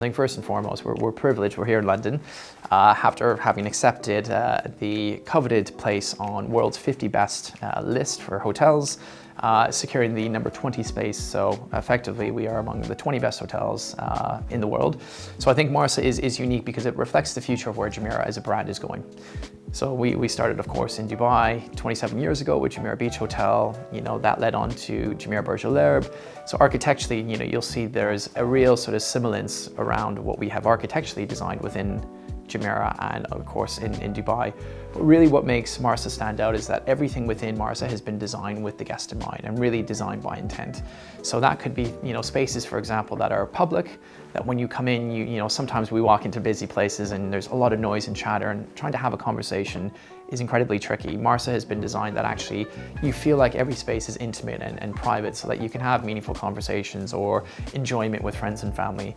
I think first and foremost, we're privileged. We're here in London after having accepted the coveted place on World's 50 Best list for hotels, securing the number 20 space. So effectively, we are among the 20 best hotels in the world. So I think Marsa is unique because it reflects the future of where Jumeirah as a brand is going. So we started, of course, in Dubai 27 years ago with Jumeirah Beach Hotel. That led on to Jumeirah Burj Al Arab. So architecturally, you'll see there's a real sort of semblance around what we have architecturally designed within Jumeirah and of course in Dubai. But really what makes Marsa stand out is that everything within Marsa has been designed with the guest in mind and really designed by intent. So that could be, spaces, for example, that are public, that when you come in, sometimes we walk into busy places and there's a lot of noise and chatter, and trying to have a conversation is incredibly tricky. Marsa has been designed that actually you feel like every space is intimate and private so that you can have meaningful conversations or enjoyment with friends and family.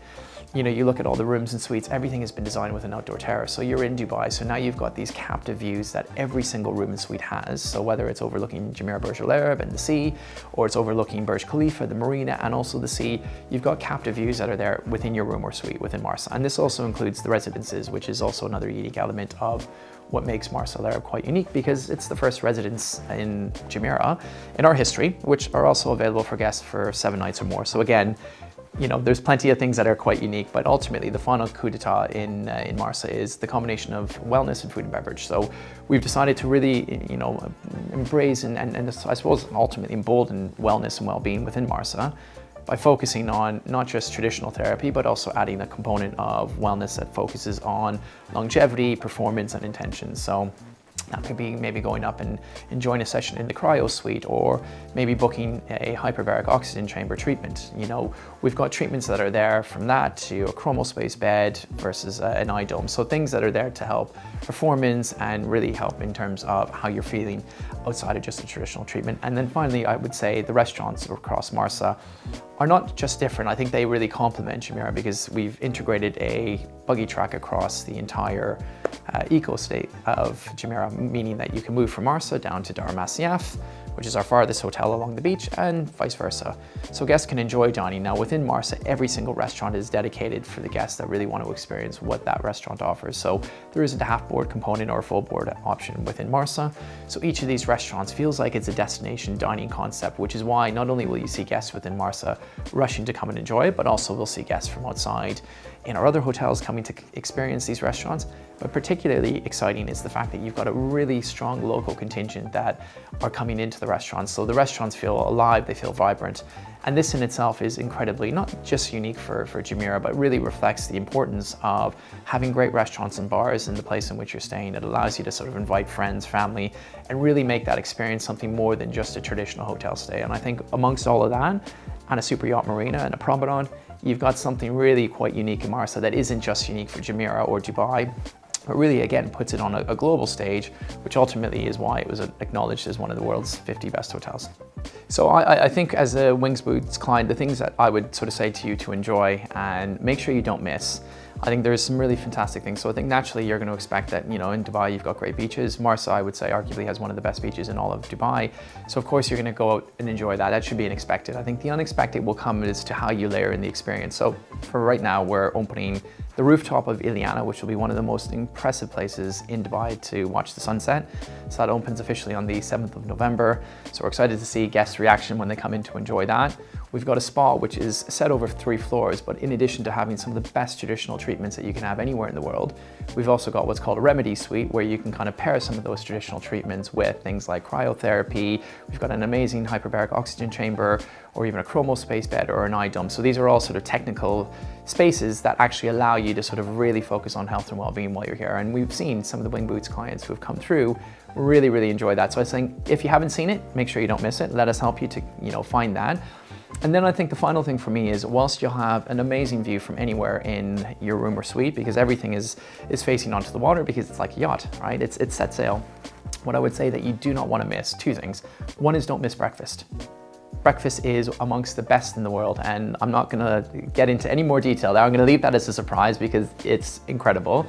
You look at all the rooms and suites, everything has been designed with an outdoor terrace. So you're in Dubai, so now you've got these captive views that every single room and suite has. So whether it's overlooking Jumeirah Burj Al Arab and the sea, or it's overlooking Burj Khalifa, the marina, and also the sea, you've got captive views that are there within your room or suite within Marsa. And this also includes the residences, which is also another unique element of what makes Marsa Al Arab quite unique, because it's the first residence in Jumeirah in our history, which are also available for guests for 7 nights or more. So again, there's plenty of things that are quite unique, but ultimately the final coup d'etat in Marsa is the combination of wellness and food and beverage. So we've decided to really, embrace and I suppose ultimately embolden wellness and well-being within Marsa by focusing on not just traditional therapy, but also adding a component of wellness that focuses on longevity, performance, and intention. So that could be maybe going up and enjoying a session in the cryo suite, or maybe booking a hyperbaric oxygen chamber treatment. We've got treatments that are there from that to a chromal space bed versus an eye dome. So things that are there to help performance and really help in terms of how you're feeling outside of just a traditional treatment. And then finally, I would say the restaurants across Marsa are not just different. I think they really complement Jumeirah because we've integrated a buggy track across the entire eco-state of Jumeirah, meaning that you can move from Marsa down to Dar Masyaf, which is our farthest hotel along the beach, and vice versa. So guests can enjoy dining. Now within Marsa, every single restaurant is dedicated for the guests that really want to experience what that restaurant offers. So there isn't a half board component or a full board option within Marsa. So each of these restaurants feels like it's a destination dining concept, which is why not only will you see guests within Marsa rushing to come and enjoy it, but also we'll see guests from outside in our other hotels coming to experience these restaurants. But particularly exciting is the fact that you've got a really strong local contingent that are coming into the restaurants. So the restaurants feel alive, they feel vibrant. And this in itself is incredibly not just unique for Jumeirah, but really reflects the importance of having great restaurants and bars in the place in which you're staying. It allows you to sort of invite friends, family, and really make that experience something more than just a traditional hotel stay. And I think amongst all of that, and a super yacht marina and a promenade, you've got something really quite unique in Marsa that isn't just unique for Jumeirah or Dubai, but really, again, puts it on a global stage, which ultimately is why it was acknowledged as one of the world's 50 best hotels. So I think as a Wings Boots client, the things that I would sort of say to you to enjoy and make sure you don't miss, I think there's some really fantastic things. So I think naturally you're going to expect that, in Dubai you've got great beaches. Marsa, I would say, arguably has one of the best beaches in all of Dubai. So of course you're going to go out and enjoy that. That should be unexpected. I think the unexpected will come as to how you layer in the experience. So for right now, we're opening the rooftop of Iliana, which will be one of the most impressive places in Dubai to watch the sunset. So that opens officially on the 7th of November. So we're excited to see guests' reaction when they come in to enjoy that. We've got a spa which is set over 3 floors, but in addition to having some of the best traditional treatments that you can have anywhere in the world, we've also got what's called a remedy suite, where you can kind of pair some of those traditional treatments with things like cryotherapy. We've got an amazing hyperbaric oxygen chamber, or even a chromal space bed or an eye dome. So these are all sort of technical spaces that actually allow you to sort of really focus on health and well-being while you're here. And we've seen some of the Wing Boots clients who have come through really enjoy that. So I think if you haven't seen it, make sure you don't miss it. Let us help you to find that. And then I think the final thing for me is, whilst you'll have an amazing view from anywhere in your room or suite, because everything is facing onto the water because it's like a yacht, right? It's set sail. What I would say that you do not want to miss, 2 things. One is don't miss breakfast. Breakfast is amongst the best in the world, and I'm not going to get into any more detail there. I'm going to leave that as a surprise because it's incredible.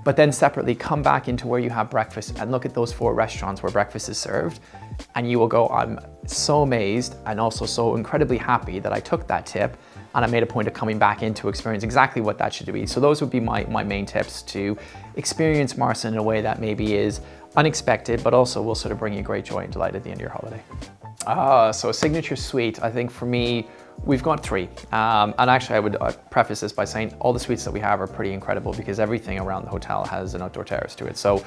But then separately, come back into where you have breakfast and look at those 4 restaurants where breakfast is served, and you will go, I'm so amazed and also so incredibly happy that I took that tip and I made a point of coming back in to experience exactly what that should be. So those would be my main tips to experience Marsa in a way that maybe is unexpected, but also will sort of bring you great joy and delight at the end of your holiday. So a signature suite, I think for me, we've got 3. And actually I would preface this by saying all the suites that we have are pretty incredible because everything around the hotel has an outdoor terrace to it. So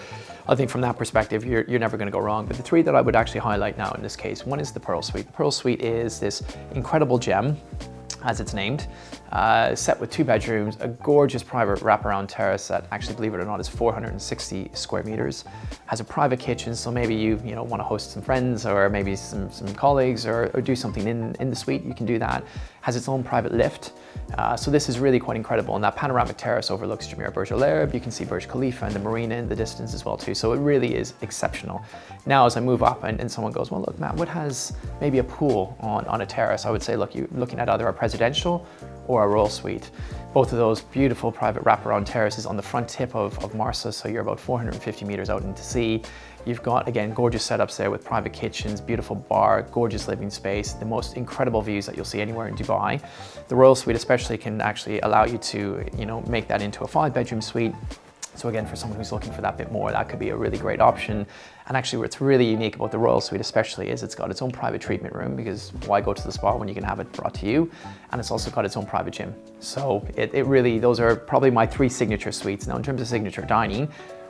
I think from that perspective, you're never gonna go wrong. But the 3 that I would actually highlight now in this case, one is the Pearl Suite. The Pearl Suite is this incredible gem, as it's named, set with 2 bedrooms, a gorgeous private wraparound terrace that actually, believe it or not, is 460 square meters, has a private kitchen, so maybe you want to host some friends or maybe some colleagues or do something in the suite, you can do that. Has its own private lift, so this is really quite incredible, and that panoramic terrace overlooks Jumeirah Burj Al Arab. You can see Burj Khalifa and the marina in the distance as well too, so it really is exceptional. Now as I move up and someone goes, well look Matt, what has maybe a pool on a terrace? I would say, look, you're looking at either a presidential or a royal suite. Both of those beautiful private wraparound terraces on the front tip of Marsa, so you're about 450 meters out into sea. You've got, again, gorgeous setups there with private kitchens, beautiful bar, gorgeous living space, the most incredible views that you'll see anywhere in Dubai. The royal suite especially can actually allow you to, make that into a 5-bedroom suite. So again, for someone who's looking for that bit more, that could be a really great option. And actually what's really unique about the Royal Suite especially is it's got its own private treatment room, because why go to the spa when you can have it brought to you? And it's also got its own private gym. So it really, those are probably my 3 signature suites. Now in terms of signature dining,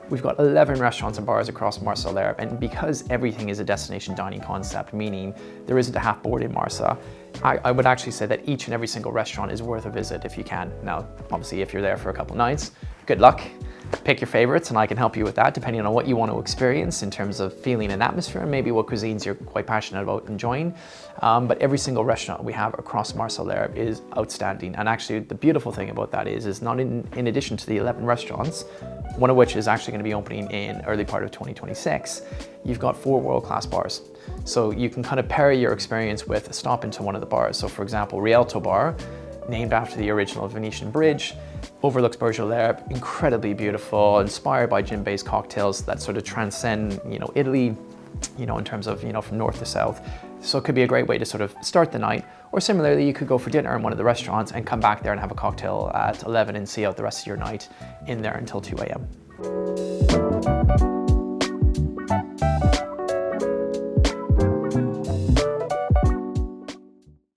we've got 11 restaurants and bars across Marsa Al Arab, and because everything is a destination dining concept, meaning there isn't a half board in Marsa, I would actually say that each and every single restaurant is worth a visit if you can. Now, obviously if you're there for a couple nights, good luck. Pick your favorites and I can help you with that depending on what you want to experience in terms of feeling and atmosphere and maybe what cuisines you're quite passionate about enjoying. But every single restaurant we have across Marsa Al Arab is outstanding. And actually the beautiful thing about that is not in addition to the 11 restaurants, one of which is actually going to be opening in early part of 2026, you've got 4 world-class bars. So you can kind of pair your experience with a stop into one of the bars. So for example, Rialto Bar, named after the original Venetian bridge, overlooks Burj Al Arab, incredibly beautiful, inspired by gin-based cocktails that sort of transcend, Italy, in terms of, from north to south. So it could be a great way to sort of start the night, or similarly, you could go for dinner in one of the restaurants and come back there and have a cocktail at 11 and see out the rest of your night in there until 2 a.m.